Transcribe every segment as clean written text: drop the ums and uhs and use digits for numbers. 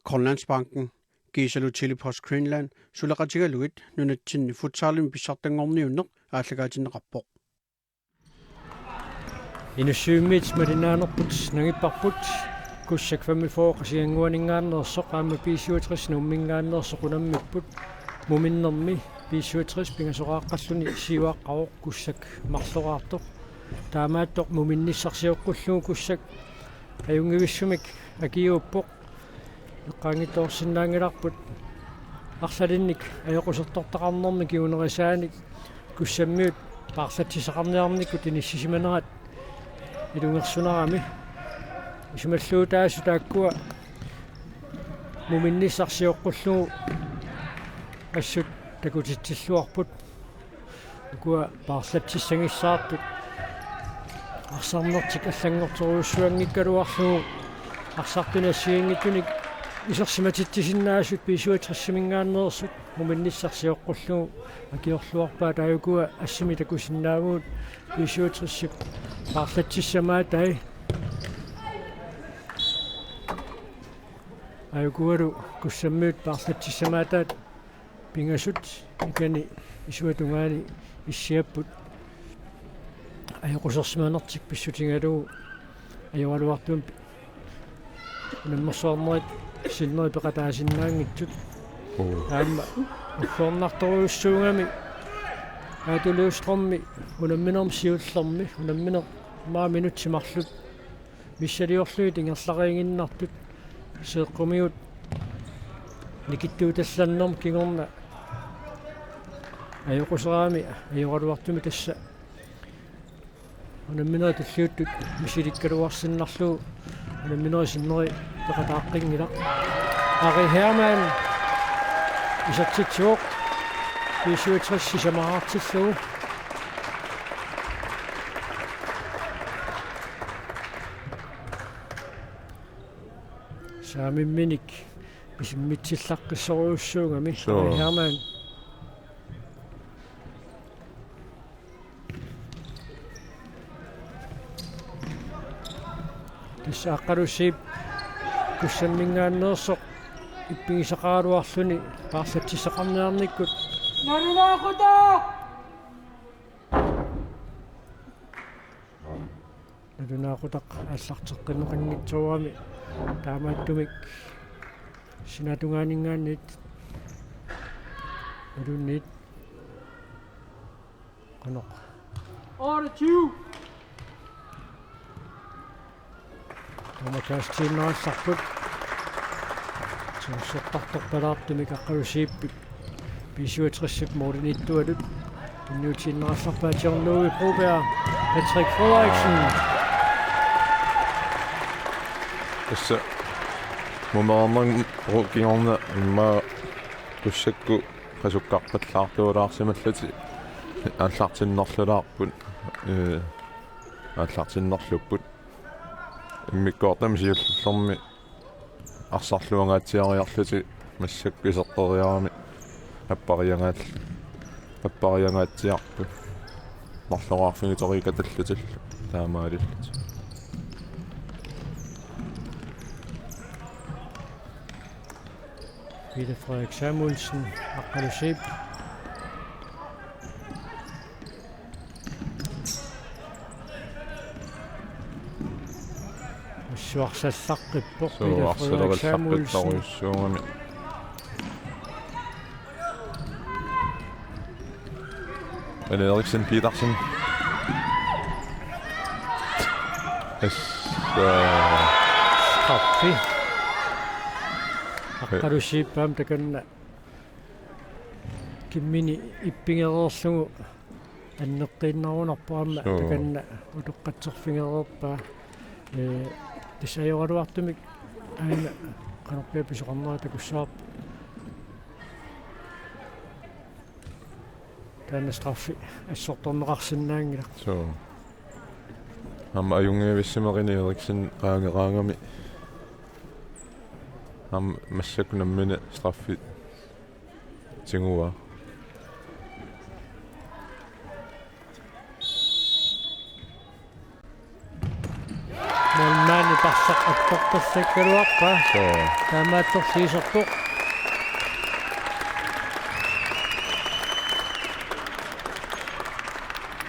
Grønlandsbanken Gisalu Telepost Greenland sulaqatigaluit nunatsinni futsaalimi pissartangorniunneq aalлагаатиннеқарпоқ Inussuummiit malinaanерпут нагиппарпут куссак фамилфооқасиангуанингааннерсоқ аама пиисуутриссна уммингааннерсоқ унаммиппут муминнерми пиисуутрис пингасорааққаллуни сиуаққароқ куссак марлораартоқ таамааттоқ муминниссарсиоққуллугу куссак аюнгивиссумик акиууппоқ эққаангиторсинаангиларпут арлалинник аёқусертортақарнерми киунерисааник куссаммиут паарсатсисақарниарникут иниссисиманерат илунгерсунарами исмаллуутаасу тааккуа муминниссарсиоққуллугу ассут такутитсиллуарпут куа паарсатсиссангиссаартут арсарнертик аллангорторуссуангиккалуарлугу арсартунассиингитуник исерсиматитсисиннаасут писуатрассимингааннерсут муминниссарсиоққуллугу акиорлуарпаа тааюкуа ассими такусиннаавуут писуатриссип парлатсиссамаа тай аюкуалу куссаммиут парлатсиссамаатаат пингасут икани исуатунгаани иссиаппут аюқусерсиманертик писсутингалугу аюалуартуун наммерсуарнерит синнери пеқатаасиннаангитсут аама уффорнарторуйуссуугами аатулуустромми унамминерм сиуллерми унамминер маа минутсимарлут миссалиорлуит ингерларингиннартут сеэққумиут никиттууталланнерм кигорна аюқусераами аюралуартуми тасса унамминер таллиуттут мисиликкалуарсиннарлугу унамминери синнери пеқатааққингила Ari Hermann исертитсуоқ писуутриссисамаартиллугу саамимминик писиммитсиллаққиссориуссуугами Ari Hermann тиссааққалуссиип куссаммингааннерсоқ иппигисақаалуарлуни паарсатсисақарниарниккут нарунаақута надунаақутақ аллартеққимеқангитсуарами таамааттумик синатунгаанингааниит надунниит канақ орчу тамакаастииннаалларпут сорсоқтартарпалаартумик аққалусииппит писуутриссип моорниттуалут иннуутииннаалларпаатиорнууи Broberg Patrick Frederiksen эсса момааман рокиорна имма туссакку қасуккарпаллаартуулаарсималлати ааллартиннерлулаарпут ааллартиннерлуппут иммиккоортам сиуллерми арсарлуангаатсиариарлути массакку исерториарами аппариангаатсиарпу нарлораарфини торикаталлутал таамаалиллут Peter Frederik Samuelsen аққалусиип суарсаллаққиппоқ Peter Frederik Samuelsen Men Eriksen Petersen. Straffi. Аққалусииппаам таканна киммини иппингерерлугу аннеққииннарунарпаама таканна утоққатсерфингерерпаа тисаёралуартумик аана канарпиа писоқарнера такуссаап таана страффи ассорторнеқарсинаангила So. Ham ajungevissимерини Eriksen qaangeraangami. Ham massakkunammina straffi tingua. Målmand i Barsaq тассаккалуарпа so таамаатторсиисерпоқ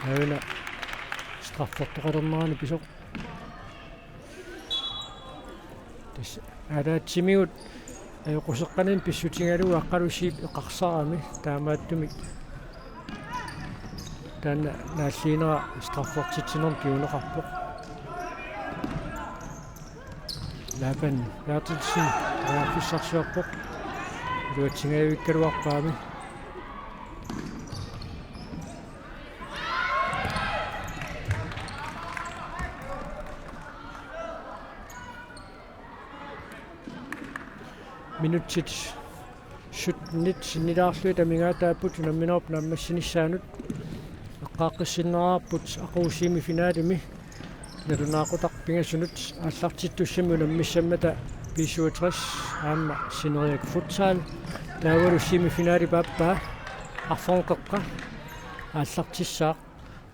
авина страффортоқалернаани писоқ тис адаатсимиут аюқусеққанин писсутингалуа аққалусиип эқарсарами таамааттумик таана нааллиинера страффортитсинер киунеқарпоқ лапан яатилсин яафиссарсуарпоқ луатсингаавиккалуарпаами минутсит шутнит синилаарлуи тамингаатааппут намминерп наммассинissaanут эққааққиссиннераарпут ақуусиими финаалими налунаақутарпингасунут ааллартиттуссами наммиссаммата писуатрис аама синериак футсаал таавалу симифинаали паппаа арфонқеққа ааллартиссаақ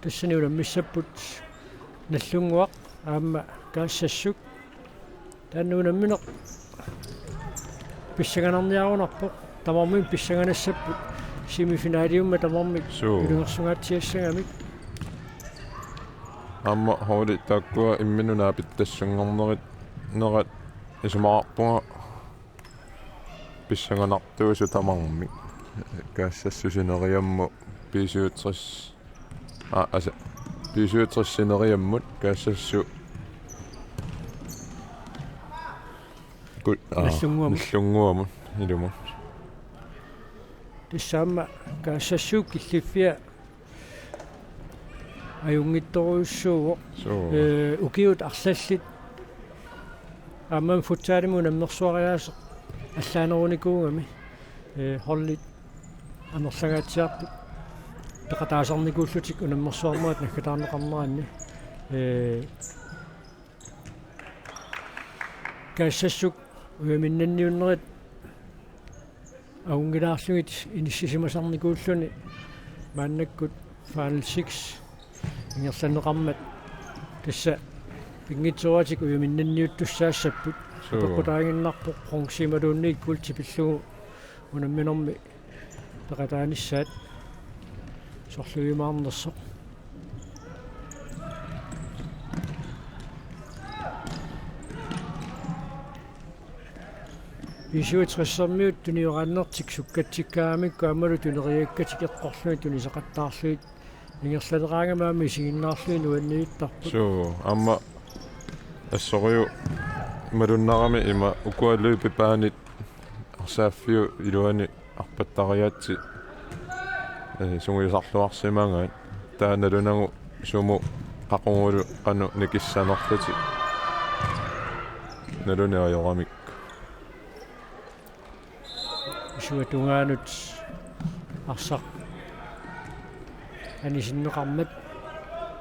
тассани уламмиссаппут наллунгуақ аама каассассук тааннуунамминеқ писсаганарниарунарпоқ тамармин писсаганассаппут симифинаалиумма тамармик илунгерсугаатсиассагамик амма холи таккуа имминунаа питтассунгорнерит нерат исумаарпунга писсаганартуусу тамармик каассассусинериамму писуутрис аса писуутриссинериаммут каассассу наллунгуамут илумут тиссаама каассассуук киллиффиа аюнгитторуйуссууво укиут арлаллит амман футсаалиму наммерсуариаасеқ аллаанеруникуугами холлит амерлагаатсиарпут пеқатаасарникууллутик унаммерсуармаат наккатаарнеқарнеранни каассассук уяминнанниуннерит аунгилаарлугит иниссисимасарникууллуни мааннаккут Final 6 ингерланеқармат тасса пингитсуатик уяминнанниуттуссаассаппут пеқутаагиннарпоқ қонгсималуунниик култипиллугу унамминерми пеқатааниссаат сорлуимаарнерсоқ исуутриссермиут туниорааннертик суккатсиккаамикку амалу тунериаккатик эққорлуи тунисеқаттаарлуит ингерланераангамаами сигиннаарлуи нуаннииттарпут амма ассориу малуннарами има укуалуи пипаанит арсааффиу илуани арпаттариаатси сунгуисарлуарсимаангаат тааналунагу суму қақунгулу қану никиссанерлути налуниаёрамик исуатунгаанут арсақ анисиннеқармат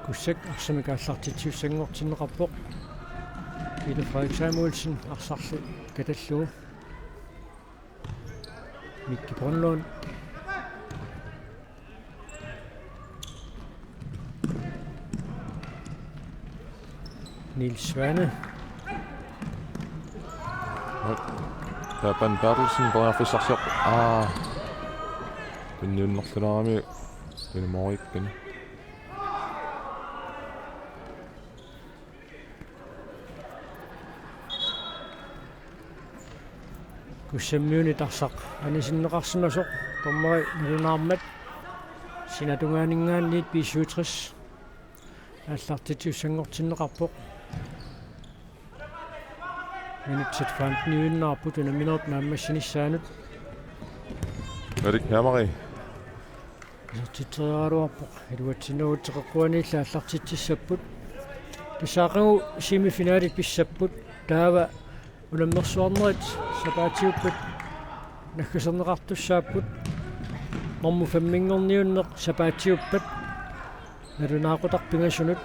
куссак арсамикааллартитсиуссангортиннеқарпоқ Ida Frederik Samuelsen арсарлу каталлугу Mikki Brønlund Niels Svane Ben Bertelsen Bræfisarsiaq Pinnunnerlunaami Pinnumorikkani Kussammiuni tarsaq anisinneqarsimasoq tommari nulunaarmat sinatungaaninggaanniit piisuutris аллартитиуссангортиннеқарпоқ минутсит 15 унаминерп нааммассинissaanут Erik Hermari титсераалуарпоқ илуатсинагутеққуанилла аллартитсиссаппут писаақагу семифиналит писсаппут таава уламмерсуарнерит сапаатиуппут наггасернеқартуссааппут норму фаммингорниуннеқ сапаатиуппат налунаақутарпингасунут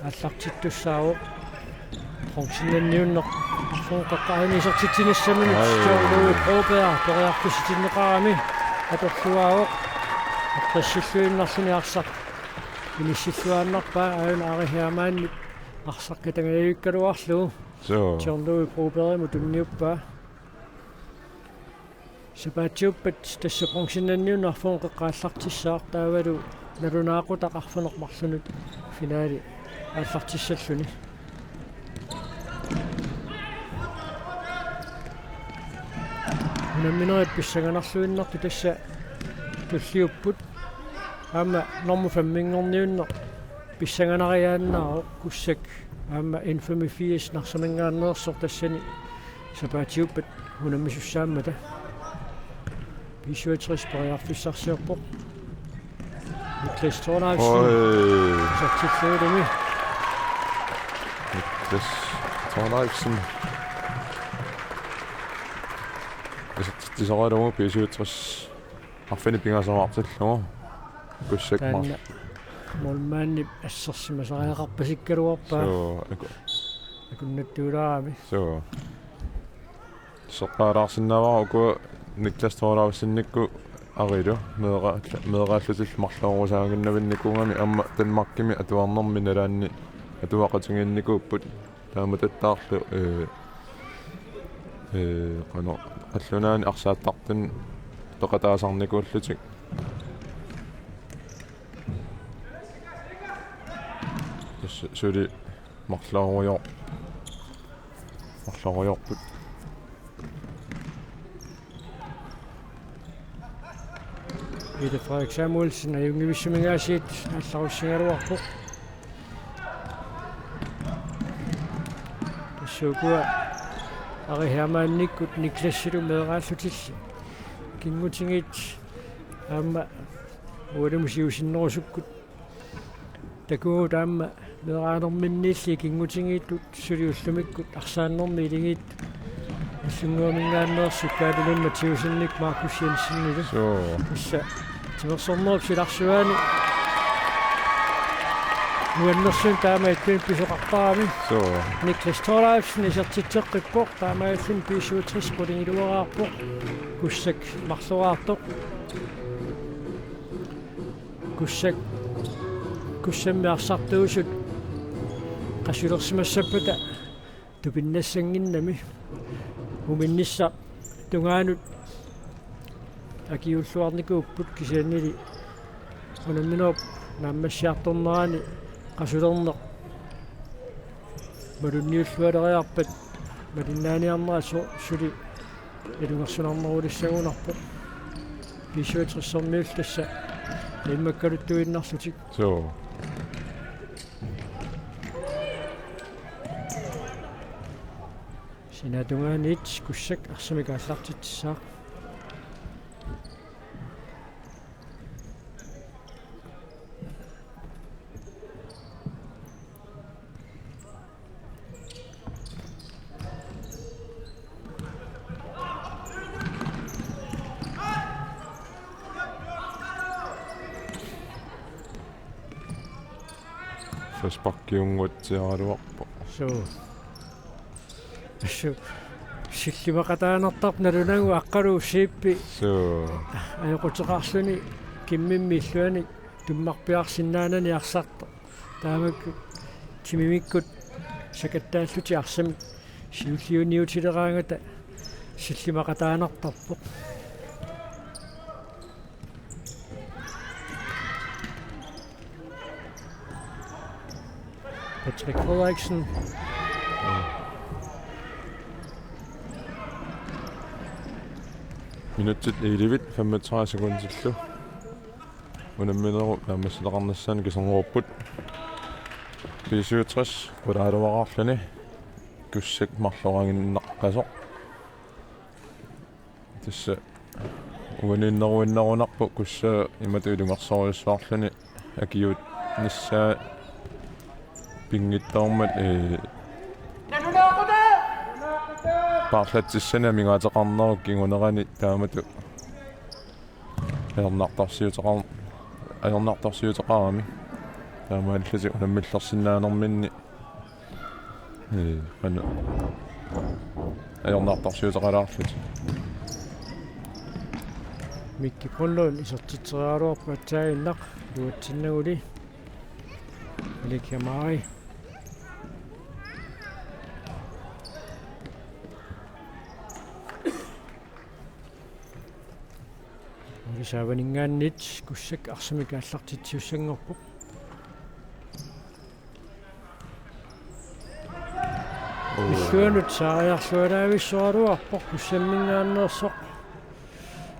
аллартиттуссаавоқ функционниуннеқ фонқаққаанисертитсинассаминут стиорлуи пробеа ториартусситиннеқарами аторлуаавоқ аққассиллуиннарлуни арсақ иниссиллуааннарпаа аана арихиамаанни арсақкатангааюккалуарлугу So. Tjornluu proberer tunniuppaa. Sapaatiuppat tassaqongsinnanniunarfuun qeqqaallartissaaq taavalu nalunaaqutaqarfunermarlunut finaali aallartissalluni. Unamminerit pissanganarluinnartu tassa tulliupput aama normu famminngorniunner pissanganariaannaaru kussak aama infamy fies narsamangaanneersor tassani sapaatiuppat unammisussaamata visuatris pariarfissarsiorpoq Niklas Thorleifsen sattilluulumi Niklas Thorleifsen tisaralugu pisuutris arfini pingasamaartallungu kussakmar molmaanni assersimasariaqarpasikkaluarpaa akunnattuulaami so soqqaalaarsinnaavaruku Niklas Thorleifsennikku arilu meeqaallutil marlaorusaaginnavинникунгами амма Danmarkimi atuarnermi nalaanni atuaqatinginnikuupput taamatattaarlu qano аллунаани арсааттартун тоқатаасарникууллутик сули марларуйорпут Ida Frederik Samuelsen ajungivissumingaasiit алларуссингалуарпоқ тассуукуа арихаамаанниккут Niklassilu meeqaallutilli kinngutigiit аама уалумусиусиннерусуккут такуу таама meeqaanerminniilli kinngutigiittut suliullumikкут арсааннэрми илигиит аллунгуамингааннеерсуккаалулун матиусинник Маркус Jensenнилу исса тимерсорнеруп силарсуаани уаннерсун таамааттун писоқартарами Niklas Thorleifsen исертитсеққиппоқ таамааллун писуутрис қулингилуараарпоқ куссак марлуаартоқ куссаммиарсартуусут қасулерсимассаппата тупиннассангиннами уминнисса тунгаанут акиуллуарникууппут кисианнили унамминооп нааммассиарторнерани qasulerneq malunniullualeriarpat malinnaaniarneraso suli ilungersunarnerulissagunarpoq visuatrissorniull tassa immakkaluttuinnarlutik so sinatungaaniit kussak arsamikaallartitsaaq спаккиунгуатсиаралуарпо so силлимақатаанертарп налунагу аққалуу сииппи so аёқутеқарлуни киммимми иллуани туммарпиарсиннаанани арсарта таамакку тимимиккут сакаттааллути арсами сиуллиуниутилераангата силлимақатаанертарпо Patrick Frederiksen minuttit ilivit 35 sekundillu unammineru naammassilaqarnassaani kisernerupput 67 qulaaluaqarluni kussak marloranginneqqasoq tassa uaninneruinnerunarpu kussa imatu ilungersoriussaarluni akiut nissaa pingittormat paarlatsissana mingaataqarneruk kingunerani taamatu ajornartarsiutaqarami taamaallusi unammillersinnaanerminni qanu ajornartarsiutaqalaarlut Mikki Grønlund isertiteriaaluarpu atsaainnaq luatsinnaguli Alik Hamari Исааванингааннит куссак арсамик ааллартитсиуссангорпу иллуанут саариарлуалаависсуалуарпо куссаммингааннерсоқ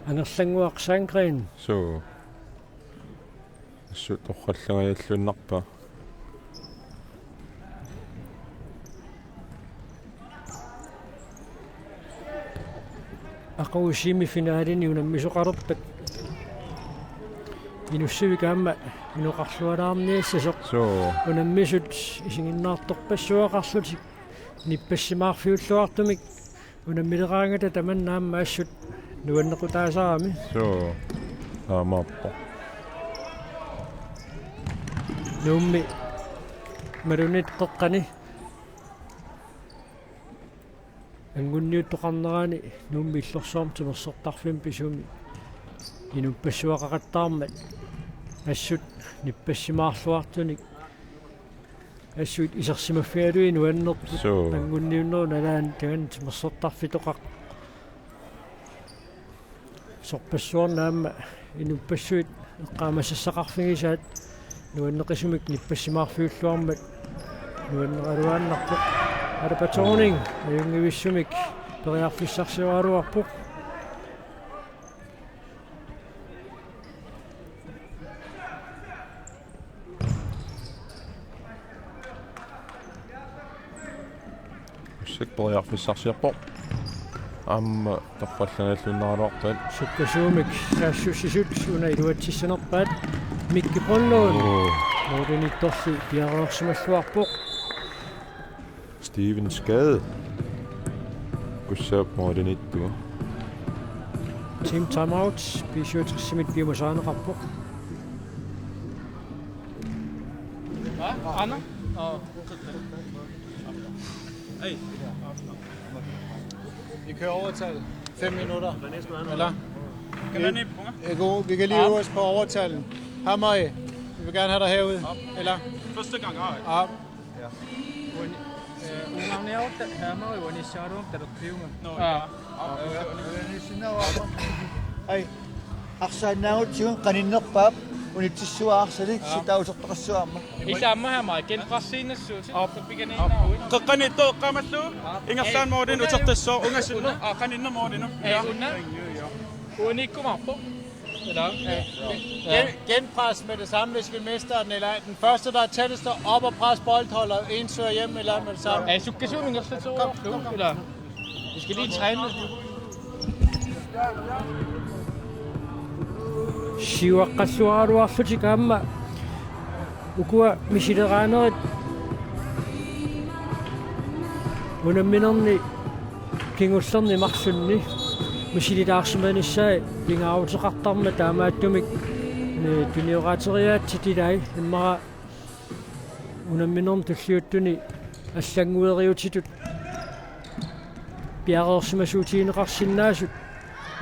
анерлангуақсаангрин so сут орхаллагаяллуннарпа ақуусими финаалини унаммисоқарерпат инуссивикаама инуқарлуалаарниассасоқ so унаммисут исигиннаарторпассуақарлутик ниппассимаарфиуллуартумик унаммилераангата таманнаамма ассут нуаннеқутаасарами so амаппо нуумми марунит қеққани ангунниуттоқарнерани нуумми иллорсуарм тимерсертарфим писуми инуппассуақақаттаармат ассут ниппассимаарлуартуник ассут исерсимаффиалуи нуаннерпут so ангунниуннеру налаан таган тимерсертарфитоқақ сорпассуарнаама инуппассуит эққаамассақарфигисаат нуаннеқисумик ниппассимаарфиуллуармат нуаннералуааннарпоқ алапаторнинг аюнгивиссумик периарфиссарсуалуарпоқ сикпериарфиссарсиарпо амма таққаллагаллуннаалуарпат суккасуумик саассуссисут уна илуатсиссанерпаат миккиполлуун модинитторси пиареерсималлуарпоқ Steven Skade куссаап модиниттуа team timeout писуутриссимит пиумасаанеқарпоқ Anna? Vi kører overtal. 5 minutter. Eller? Kan Vi kan lige øve os på overtalen. Hammer, vi vil gerne have dig herude. Eller? Første gang har jeg. Ja. Unavnævnt Hammer i Vanisharum, der du kriver. Nå, Ai арсаанаавутсуун каниннерпаап унитсиссуаарсалик ситаусертоқассуарма Isama Hammer, igen fra senest op på beginningen. Qaqanitto qamallu ingersaan moodin utertassoo ungasunnu qaninna moodinu. Ja. Unikku marpo. Genpres med det samme, hvis vi mister den. Eller den første, der er tættest op og pres boldholder. En søger hjem eller med det samme. Ja, sukkasun ingersaan så. Eller vi skal lige træne. сиуаққассуаралуарлутик аама укуа мисилераанерит унамминерни кингуллерни марсунни мисилилаарсиманиссаа пингааутеқартарма таамааттумик туниораатериаатситилай иммара унамминерни туллиуттуни аллангуериутитут пиареерсимасуутиинеқарсиннаасут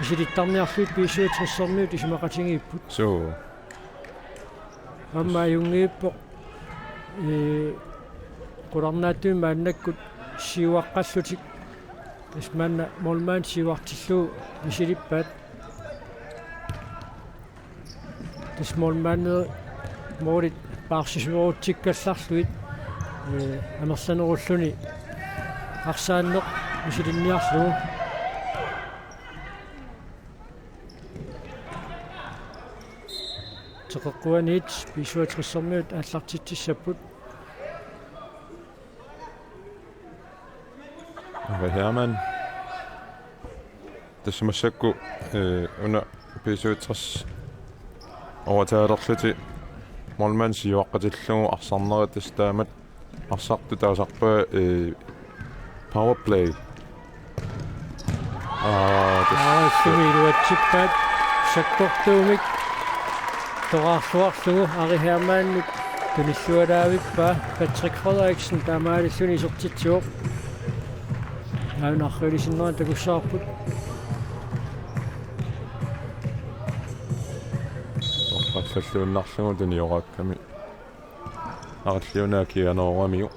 мисилиттарниарлуит писсуутриссерниут исмақатингииппут so амма юнгииппо qulарнааттуи мааннаккут сиуаққаллутик исманна молмаан сиуартиллуу мисилиппаат тисмолмааннер морит паарсисуорутсиккалларлуит амерланеруллуни арсааннеқ мисилинниарлуу теққуанит писуатриссерниут ааллартитсиссаппут Hvad her man? Det som er sækku under PSU-3 overtagerliti molman siuaqqatillugu arsarneritistaamat arsartu taasarpa powerplay сумилуатсиппаат саккортуумик тораарфуарлугу арихаамаанник туниллуалаавиппаа Patrick Frederiksen таамаалиллуни исортитсуоқ наунаррулисиннера такуссаарпут орфаллаллууннарлугу туниораакками араллиунаа кианеруамиу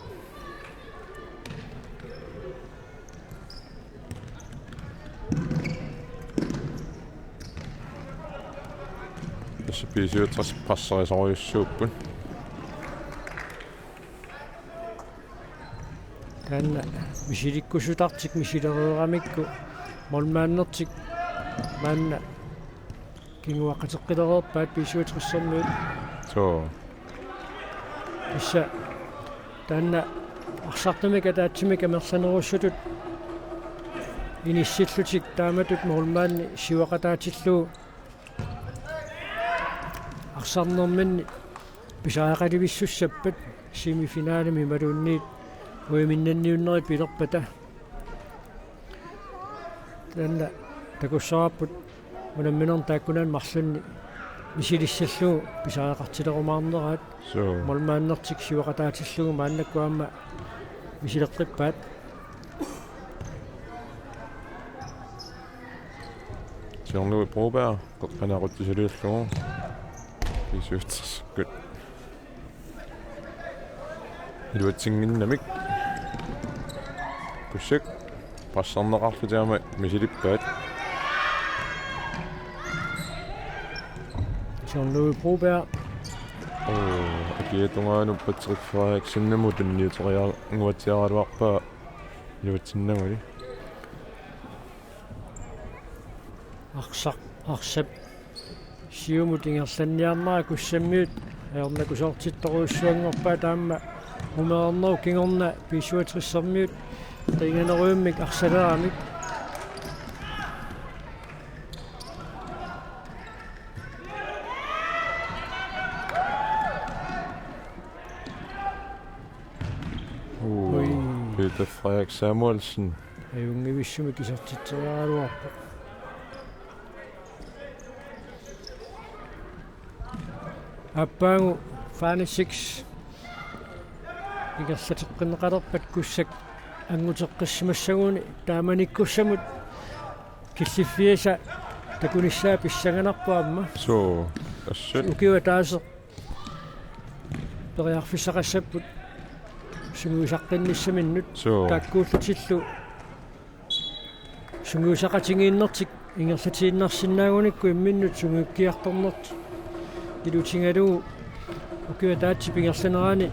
тасса писиутсас пассарисориуссууппут таанна мисиликкусутартик мисилереерамикку молмааннертик маанна кингуаққатеққилерерпаат писиутриссэрмиут so исса таанна арсартумика таатсимика мерсанеруссутут иниссиллутик тааматут молмаанни сиуақатаатиллуу арсарнэрминни писаақаливиссуссаппат семифиналими малуунниит уиминнанниуннери пилерпата таанна такуссараппут мунамминерн тааккунаан марлунни мисилиссаллуу писаақартилерумаарнераат so молмааннертик сиуақатаатиллугу мааннаккуамма мисилеққиппаат Sjovt Broberg, han er rundt til det slår. Det synes jeg godt. Det var ting inden dem ikke. Besøg. Bare sådan noget for det med sit bad. Jean-Louis Broberg Okay, tunga nu på tryk for eksemne mod den nye tror jeg. Nu var det var på. Det var ting der var арсап сиумутингерланниарнаа куссаммиут аернакусоортитторуссуангорпаа таама умеернеру кингорна писуатриссэрмиут тинганерууммик арсалерамик Peter Frederik Samuelsen. аюнгивиссуми кисартитсериаралуарпа аппаангу фаани 6 игерлатеққиннеқалерпат куссак ангутеққиссимассагууни тааманиккуссамут киллиффиаса такуниссаа писсаганарпаамма Så, assøt. укива таасеқ периарфиссақассаппут сунгуисаққинниссаминнут Så, таккууллутиллу сунгуисақатингииннертик ингерлатииннарсинаагуникку имминнут сунгуккиарторнерт илутингалуу укива таатси пингерланерани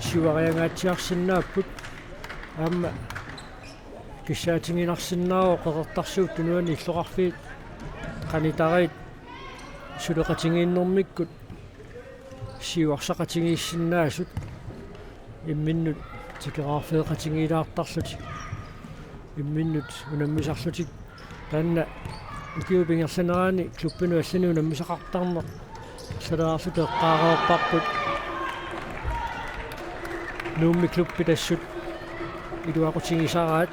сивариангаатсиарсинааппут аама киссаатингинарсинаао қеқертарсуут тунуани иллоқарфиит қанитарит сулеқатингииннэрмиккут сиуарсақатингииссиннаасут имминнут тикераарфеэқатингиилаартарлутик имминнут унаммисарлутик таанна укиупингерланерани клуппину аллани унаммисақартарнер салаарлуту эққаареерпарпут нуумми клуппи тассут илуақутингисараат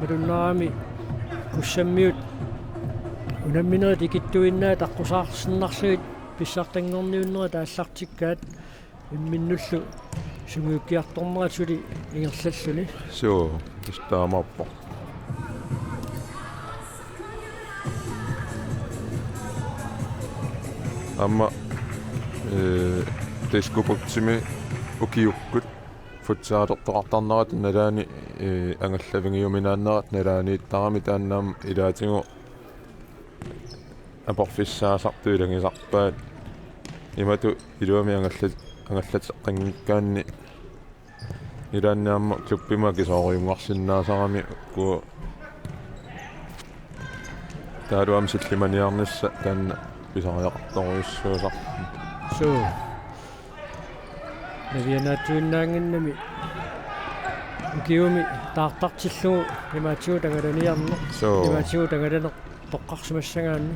малуннарами куссаммиут унамминерит икиттуиннаа таққусаарсиннарлуит писсартангорниуннера тааллартиккаат имминнуллу сунгууккиарторнерасули ингерллаллуни så, det stammer på. Amma, det skulle brugt til mig, ukiukkut. Futsaartortoqartarnerat nalaani angallavingiuminaannerat nalaani taramitaannam ilaatingu aporfissaasartuilangisarpaat imatu iluami angallateqqanngikkaanni ilaannaamma kluppima kisooriungarsinnaasarami ku taaluam sillimaniarnissa taanna pisariaqartoruissuusar so навианаатуиннаангиннами укиуми таартартиллугу имаатигу тагаланиарнер so имаатигу тагаланер тоққарсимассагаанни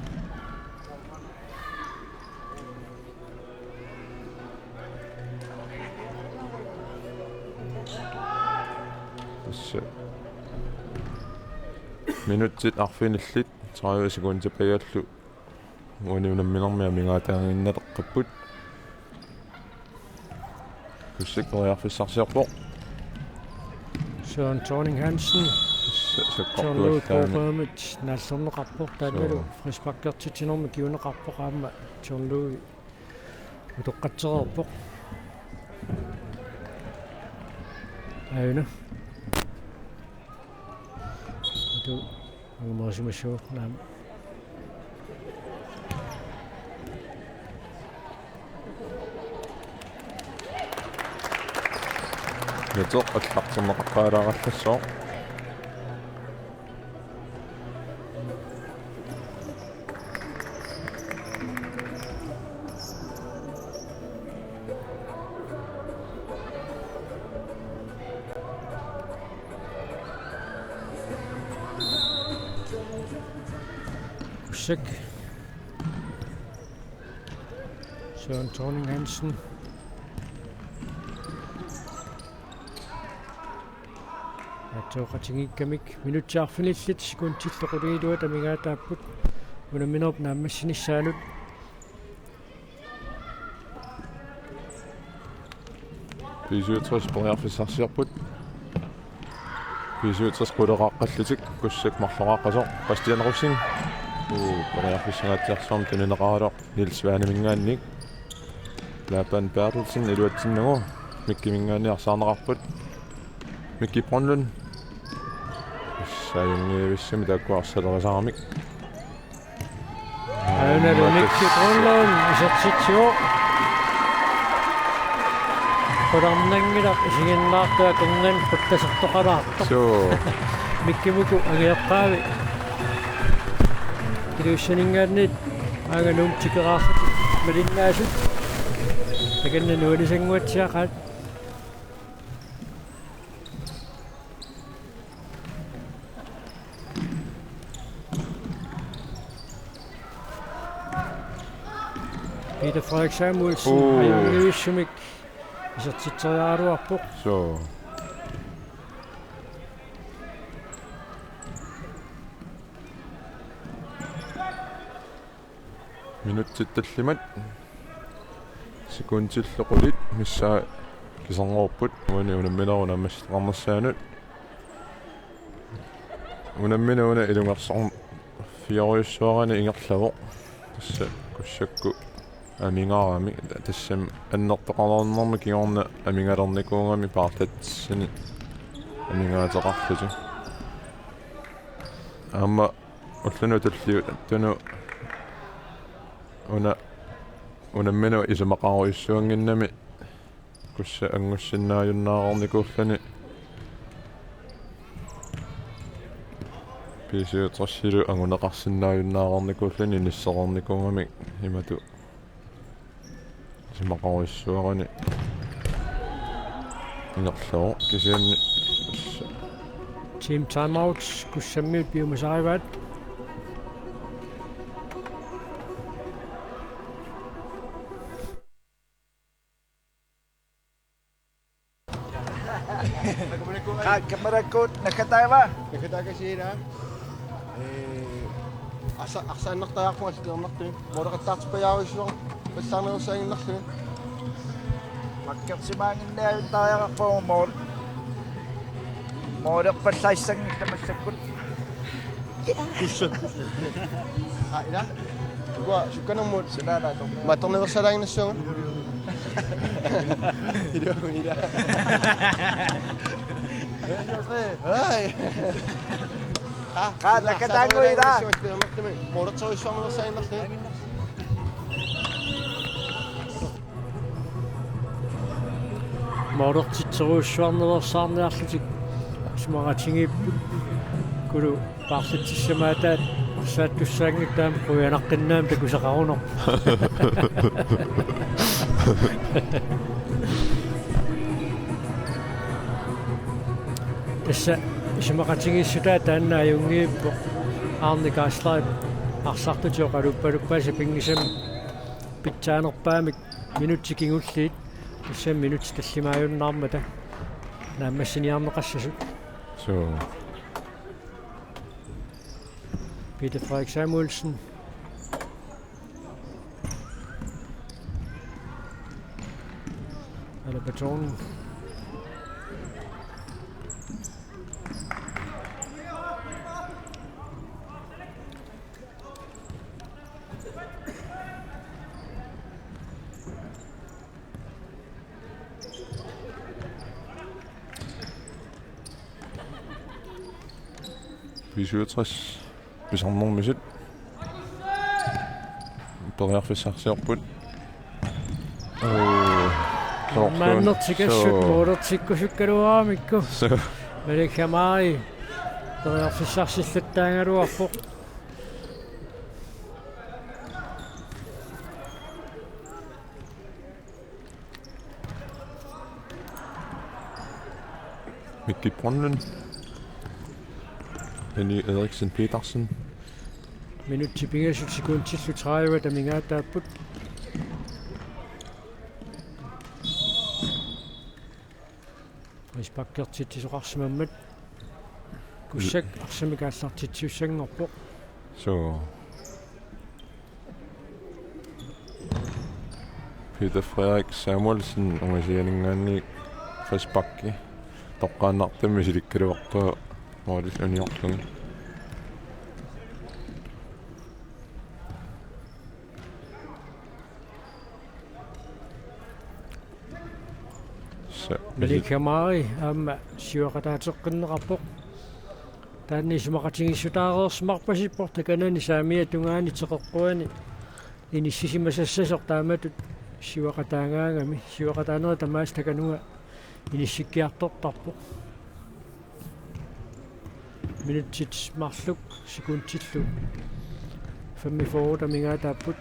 minutsit arfinillit 30 sekundi tilbageallu uaniunamminermia mingaataanginnaleqqapput kussikkeriarfissarsiarpoq Søren Thorning Hansen Jean-Louis Broberg naallerneqarpoq taannalu frisbakkertitinermi kiuneqarpoq aamma Jean-Louis utoqqatsererpoq ayuna atu angumasimassuut naam Yatoq atlaqterneqaqqaalaaqallassoo Ussak Søren Thorning Hansen атсоқатингиккамик минутсаарфиниллит секундтиллоқулигилуа тамигаатааппут унаминерп нааммассиниссаанут Писуутсрис пориарфиссарсиарпут писуутсрис қулеқааққаллутик куссак марлоқааққасо қастианеруссин пориарфиссагаатсиарсуарм тунинеқаралоо Нилс Ваанамингаанник Лапан Берлсен илуатсиннагу миккимингаанниарсаарнеқарпут Mikki Brønlund саюнгивиссами таккуарсалерисаарамик аунару Mikki Brønlund исерситсиу қорарнангилақ исигиннаартуа конган паттасертоқалаартоқ соо миккимуку агиаққаави илуссанингааннит ааганум тикераасат малиннаасут таканна нуалисангуатсиақаат Peter Frederik Samuelsen ajungivissumik isертитсериааруарпоқ соо минуттитталлимат секундтиллоқулит миссаа кисернеруппут унамминеруна аммассеқарнерсаанут унамминеруна илунгерсарм фиориуссуарани ингерлавоқ тасса куссакку амингаарами тассам аннертоқалернэрми кигорна амингалерникуунгами paartatsini амингаатеқарлути аама уллуну таллиу туну унаммину исумақаруиссуангиннами кусса ангуссиннааюннаарорникууллани писиутерсилу ангунеқарсиннааюннаарорникууллани ниссерорникуунгами имату исумақаруиссуарани ингерлоо кисианни Team timeouts kussаммиут биумасариваат Камеракут накатаева. Nakatagasiina арсааннартаярпуга силернартуи морақаттаартипаяаруиссуа пассаарнерусаагиннарлуни Маккерсимаангиннаавиттариарпуу моорерпаллаассангилламассаккут. куссак ила туа сукканэрмут санаанаато матернерсалаагиннассуга илуагунида ай накатангуида морақторисуарнерсаагиннарлуни моорертитсеруussуарнерсаарниарлутик сумаратингииппут кулу паартитсамаатаат арсааттуссаангик таам куянаққиннаам такусақарунер тасса исумақатингиссутаа тааннаа юнгииппо аарникаасларип арсартутиоқалуппалуппааса пингисам питсаанерпаамик минутсикингуллиит тассам минут таллимааюннаармата нааммассиниарнеқассасут соо Peter Frederik Samuelsen eller betonen 57 писарнэрмисут периарфиссарсиорпут Mannertikassut muolertikkusukkaluaramikku Malekhamari toriarfissarsillattaangaluarpoq Mikki Brønlund Henny Eriksen Petersen minut til pingasut sekundtillu 30 tamingaataapput Rispakkertittisoqarsimammat kussak arsamikaallartitsiussangorpoq så Peter Frederik Samuelsen ungasianingaanni Rispakki toqqaannartammi silikkaluarpaa maalis uniorlungi Malekhamari aamma siuaqataateqqinneqarpoq taanni sumaqatingissutaareersmarpasippoq takanani saamia tungaani teqeqquani inissisimasassasor taamatut siuaqataangaangami siuaqataaneri tamaas takanuga inissikkiartortarpoq minuttit marluk sekundtillu 45 tamingaataapput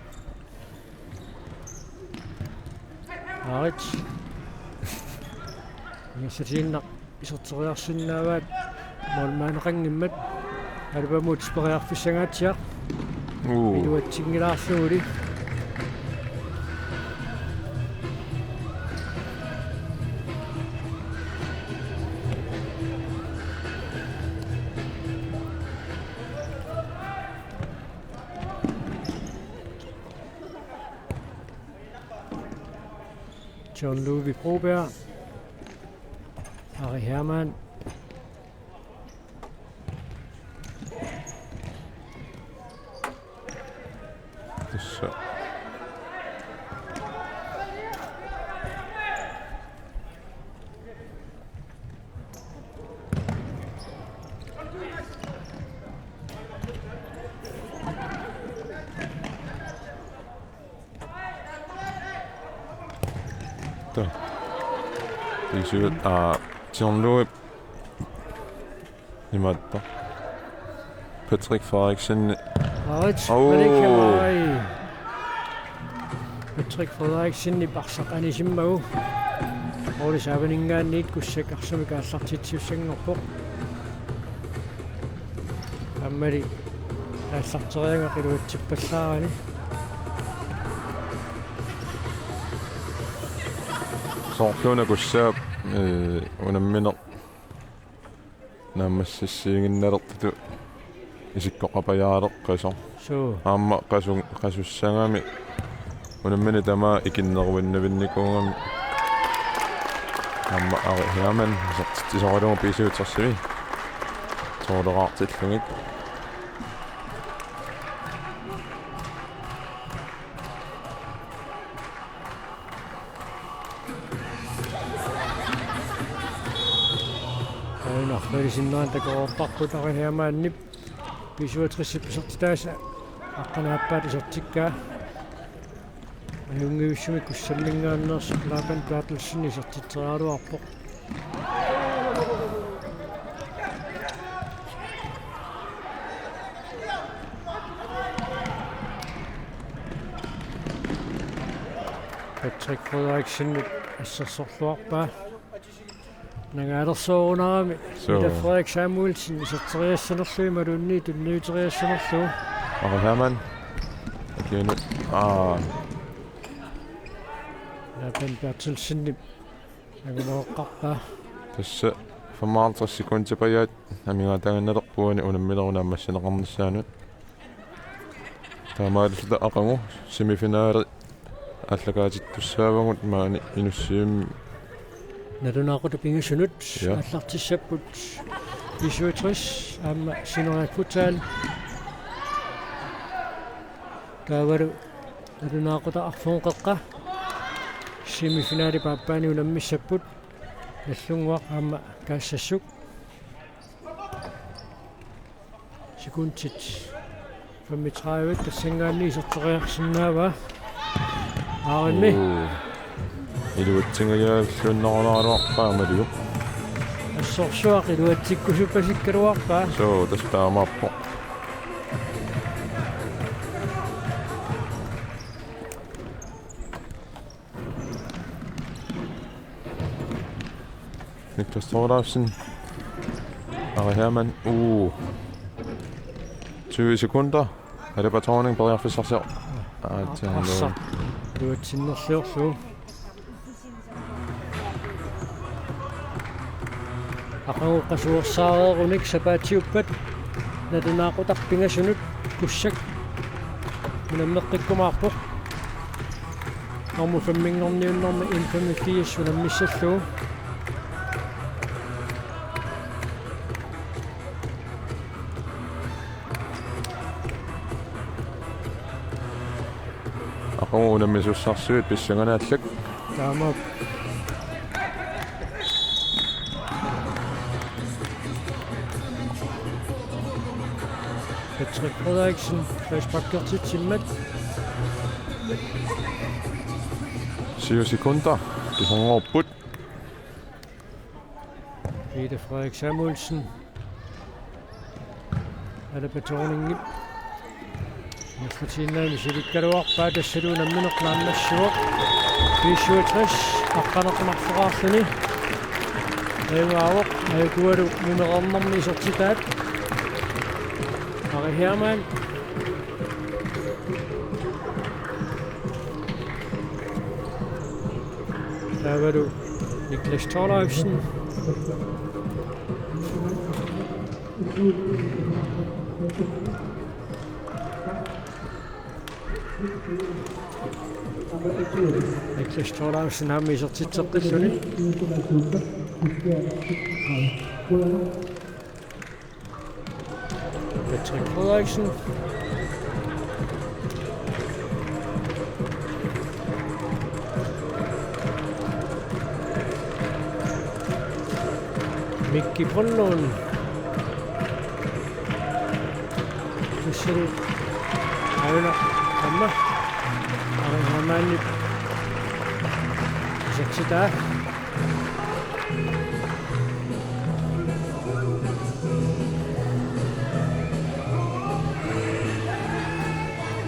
Arit Yassatiinaq isorteriarsinnaavaat molmaaneqangimmat alpamut speriarfissagaatiaq inuatsingilaarluuli John Louis Broberg Harry Hermann så Isyut John Louis Nimatta Patrick Frederiksen Arit Malekhamari Patrick Frederiksen iparsaqanisimmagu Olisaapaningaanniit kussak arsamikaallartitsiussangorpoq ammali aallarteriangaqiluatsippallaarani Sorkluna kussaap unammineq naammassissiinginnalertitu isikkoqapajaaleq qasor so aamma qasussangami unammini tamaa ikinneruinnavinnikuungami aamma Ari Hermann sortisorulungu pisuutersimi soorleqaartillungik Narfalisinnaан takoortarput Ari Hermann pisuutrissippisortitaasa aqqanaappaat isortikkaa ayungiussumi kussallingaannersi Laban Bertelsen isortiterialuarpoq Patrick Frederiksen assassorluarpaa Nangaalersoorunarami Peter Frederik Samuelsen isorteriassanerlui malunni tunniuteriassanerluu Ari Hermann Kienu Laban Bertelsen aguleqqarpaa tassa 55 sekundtipajaat amigaataangannalerpuani unammilerunaammassaneqarnissaanut taamaalluta aqangu semifinaali allakaatittussaavangut maani inussiim Nalunaaqut pingusunut allartissapput 57 aamma sinoriakkutaan kaavalu nalunaaquta arfuunqeqqa semifinaali paappaani unammissapput nallunguaq aamma kaassassuk sekundtit 35 тассангаанни сертериарсинаава аарими илуутсингаяаллууннарулаарпаамалиу ассорсуақи луатсиккусуппасиккалуарпаа соо тастаамаарпо Niklas Thordarsen Ari Hermann 20 sekunder. Er det bare tårning bedre for sig selv? арса луатсиннерлиорлу ақангоққасуорсаарееруник сапаатиуппат натунаақутарпингасунут куссак минаммеққиккумаарпоқ норму фэммингорниуннэрми инфэмиккиассунаммиссаллуу Unamisussarsuit pissanganaallak таамаа Patrick Frederiksen flashback-kørtitsimmat 7 sekunder. Det hænger op bud. Peter Frederik Samuelsen er det betoningen Næstfortjenende misilikkaluarpaa tassaluunammineqlaannassuaq 67 aqqanaqnarferaarluni ayuaavoq ayukualu numeqarnermi isortitaat Ari Hermann Taavalu Niklas Thordarsen Niklas Thordarsen har misortitseqqilluni Patrick Frederiksen Mikki Brøndlund Kissel Aina Kamma Ari Hermann Satsita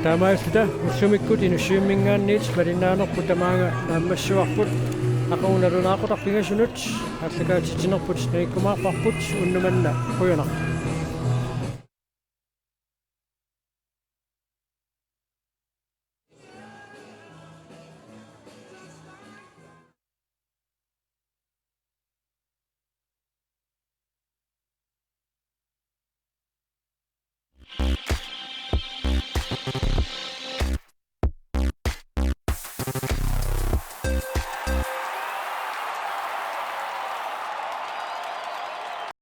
Tamaafta usumikkut inussiummingaanniit malinaanerput tamaanga naammassuarput aquunalunaaqutарпингасунут аллагаатитинерпут наиккумаарпарпут уннуманна quyanaq